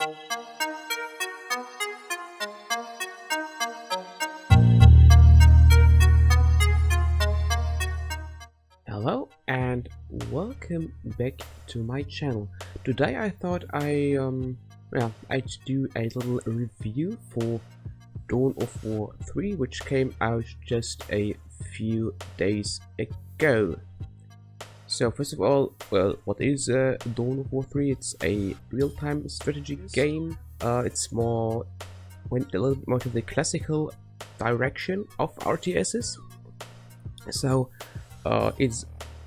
Hello and welcome back to my channel. Today I thought I'd do a little review for Dawn of War 3, which came out just a few days ago. So first of all, well, what is Dawn of War 3? It's a real-time strategy game. It's went a little bit more to the classical direction of RTSs. So it's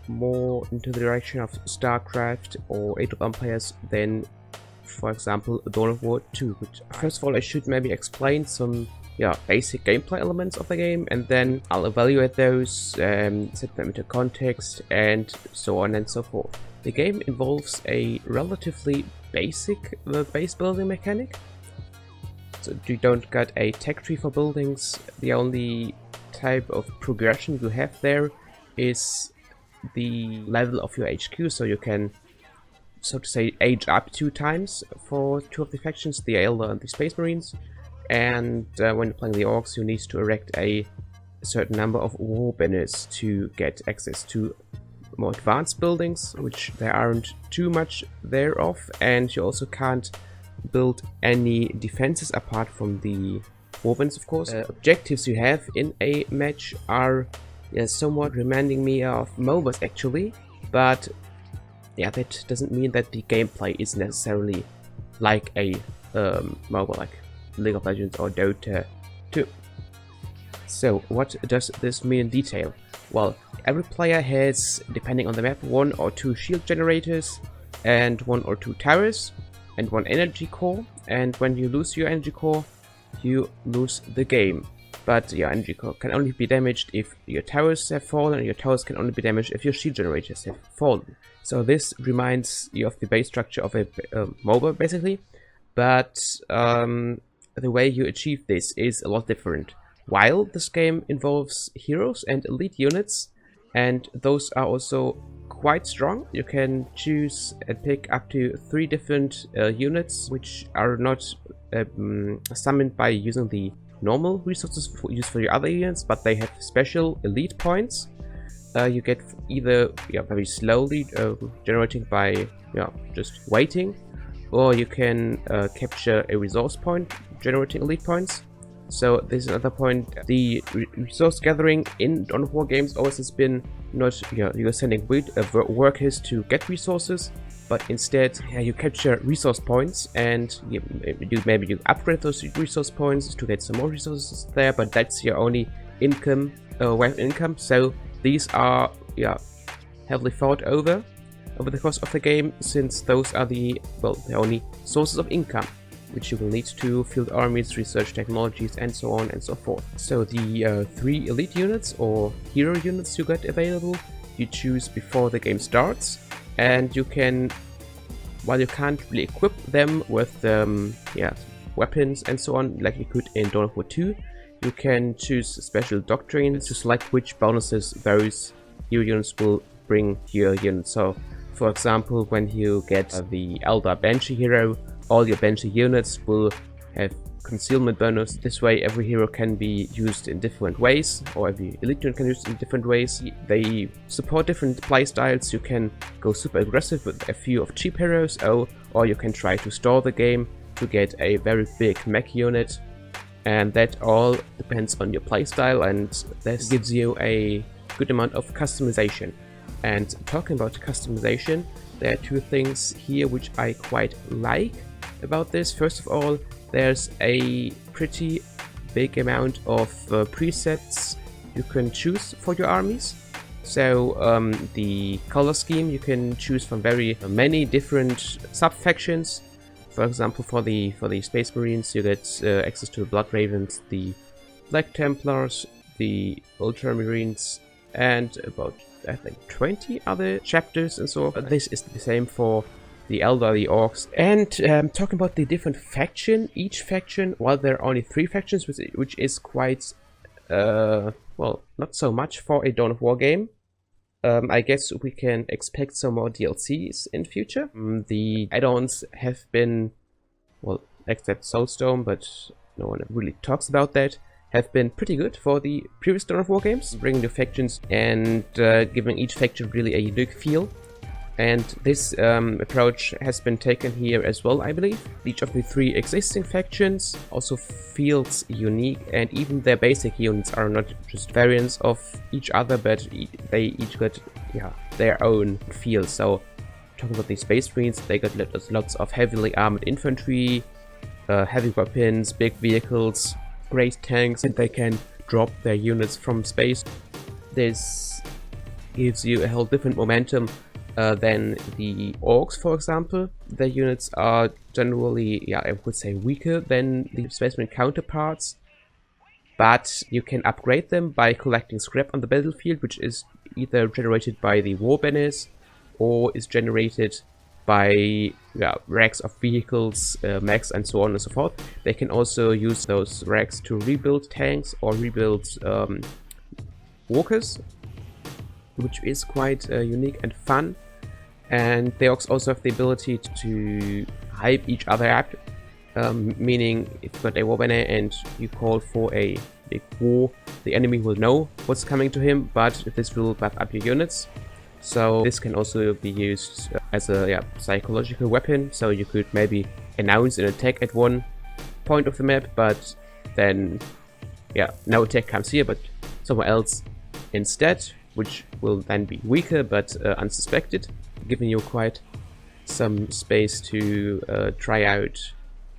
more into the direction of StarCraft or Age of Empires than, for example, Dawn of War 2. Which, first of all, I should maybe explain some basic gameplay elements of the game, and then I'll evaluate those, set them into context, and so on and so forth. The game involves a relatively basic base building mechanic. So you don't got a tech tree for buildings. The only type of progression you have there is the level of your HQ, so you can, so to say, age up 2 times for 2 of the factions, the Elder and the Space Marines. And when you're playing the Orcs, you need to erect a certain number of war banners to get access to more advanced buildings, which there aren't too much thereof, and you also can't build any defenses apart from the war banners, of course. Objectives you have in a match are somewhat reminding me of MOBAs actually, but yeah, that doesn't mean that the gameplay is necessarily like a MOBA, like League of Legends or Dota 2. So what does this mean in detail? Well, every player has, depending on the map, 1 or 2 shield generators and 1 or 2 towers and 1 energy core, and when you lose your energy core, you lose the game. But your energy core can only be damaged if your towers have fallen, and your towers can only be damaged if your shield generators have fallen. So this reminds you of the base structure of a MOBA, basically, but the way you achieve this is a lot different. While this game involves heroes and elite units, and those are also quite strong, you can choose and pick up to 3 different units, which are not summoned by using the normal resources used for your other units, but they have special elite points. You get either very slowly generating by just waiting, or you can capture a resource point generating elite points. So this is another point. The resource gathering in Dawn of War games always has been not you're sending workers to get resources, but instead you capture resource points, and maybe you upgrade those resource points to get some more resources there, but that's your only income, way of income. So these are heavily thought over the course of the game, since those are the only sources of income which you will need to field armies, research technologies, and so on and so forth. So the 3 elite units or hero units you got available, you choose before the game starts, and you can, while you can't really equip them with weapons and so on like you could in Dawn of War 2, you can choose special doctrines to select which bonuses those hero units will bring to your unit. So for example, when you get the Elder Banshee hero, all your Banshee units will have concealment bonus. This way every hero can be used in different ways, or every elite unit can be used in different ways. They support different playstyles. You can go super aggressive with a few of cheap heroes, or you can try to stall the game to get a very big mech unit, and that all depends on your playstyle, and this gives you a good amount of customization. And talking about customization, there are 2 things here which I quite like about this. First of all, there's a pretty big amount of presets you can choose for your armies. So the color scheme you can choose from very many different sub-factions. For example, for the Space Marines, you get access to the Blood Ravens, the Black Templars, the Ultramarines, and about, I think, 20 other chapters and so on. This is the same for the Elder, the Orcs. And talking about the different faction, each faction, while there are only 3 factions, which is quite, well, not so much for a Dawn of War game. I guess we can expect some more DLCs in future. The add-ons have been well, except Soulstone, but no one really talks about that, have been pretty good for the previous Dawn of War games, bringing new factions and giving each faction really a unique feel. And this approach has been taken here as well, I believe. Each of the 3 existing factions also feels unique, and even their basic units are not just variants of each other, but they each got their own feel. So, talking about the Space Marines, they got lots of heavily armored infantry, heavy weapons, big vehicles, great tanks, and they can drop their units from space. This gives you a whole different momentum than the Orcs, for example. Their units are generally, I would say, weaker than the Space Marine counterparts, but you can upgrade them by collecting scrap on the battlefield, which is either generated by the war banners or is generated by racks of vehicles, mechs, and so on and so forth. They can also use those racks to rebuild tanks or rebuild walkers, which is quite unique and fun. And they also have the ability to hype each other up, meaning if you've got a war banner and you call for a big war, the enemy will know what's coming to him, but this will buff up your units. So this can also be used as a psychological weapon, so you could maybe announce an attack at one point of the map, but then no attack comes here but somewhere else instead, which will then be weaker but unsuspected, giving you quite some space to try out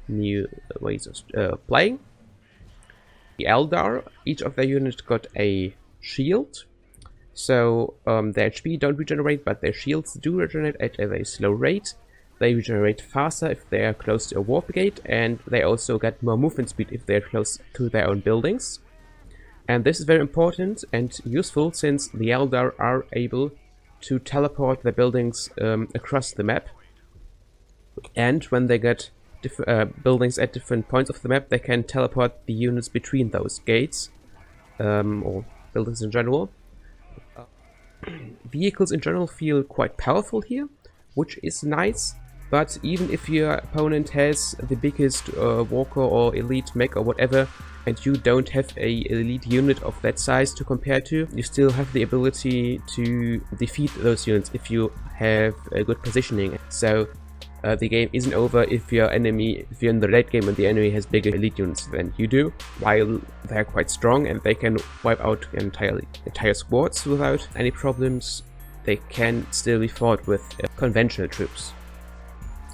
new ways of playing. The Eldar, each of their units got a shield, so their HP don't regenerate, but their shields do regenerate at a very slow rate. They regenerate faster if they are close to a warp gate, and they also get more movement speed if they are close to their own buildings. And this is very important and useful, since the Eldar are able to teleport their buildings across the map. And when they get buildings at different points of the map, they can teleport the units between those gates, or buildings in general. Vehicles in general feel quite powerful here, which is nice. But even if your opponent has the biggest walker or elite mech or whatever, and you don't have a elite unit of that size to compare to, you still have the ability to defeat those units if you have a good positioning. So the game isn't over if you're in the late game and the enemy has bigger elite units than you do, while they're quite strong and they can wipe out entire squads without any problems. They can still be fought with conventional troops.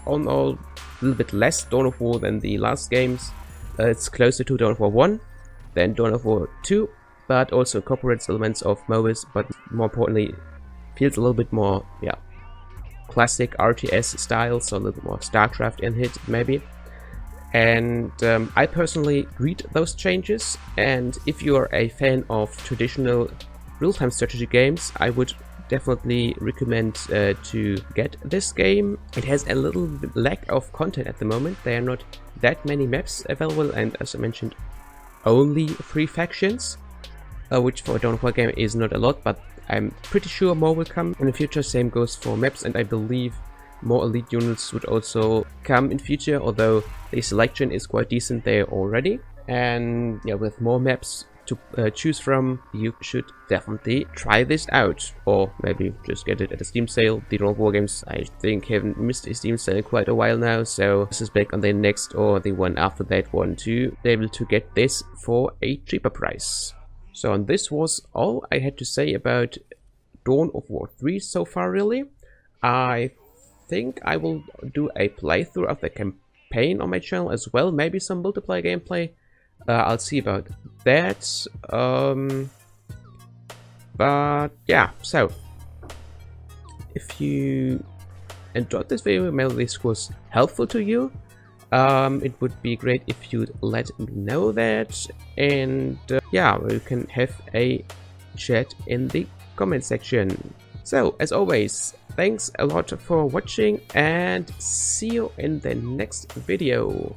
All in all, a little bit less Dawn of War than the last games. It's closer to Dawn of War 1 than Dawn of War 2, but also incorporates elements of MOBAs, but more importantly, feels a little bit more, classic RTS style, so a little bit more StarCraft in it, maybe. And I personally read those changes, and if you are a fan of traditional real-time strategy games, I would definitely recommend to get this game. It has a little lack of content at the moment. There are not that many maps available, and as I mentioned, only 3 factions, which for a Dawn of War game is not a lot, but I'm pretty sure more will come in the future. Same goes for maps, and I believe more elite units would also come in future, although the selection is quite decent there already. And with more maps to choose from, you should definitely try this out, or maybe just get it at a Steam sale. The Dawn of War games, I think, haven't missed a Steam sale in quite a while now, so this is back on the next or the one after that one to be able to get this for a cheaper price. So, and this was all I had to say about Dawn of War 3 so far, really. I think I will do a playthrough of the campaign on my channel as well, maybe some multiplayer gameplay. I'll see about that. But yeah, so if you enjoyed this video, maybe this was helpful to you, it would be great if you'd let me know that. And we can have a chat in the comment section. So as always, thanks a lot for watching, and see you in the next video.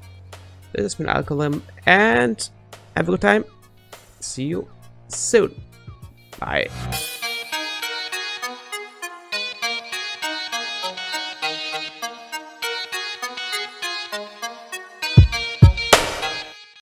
This has been Alkhalim, and have a good time. See you soon. Bye.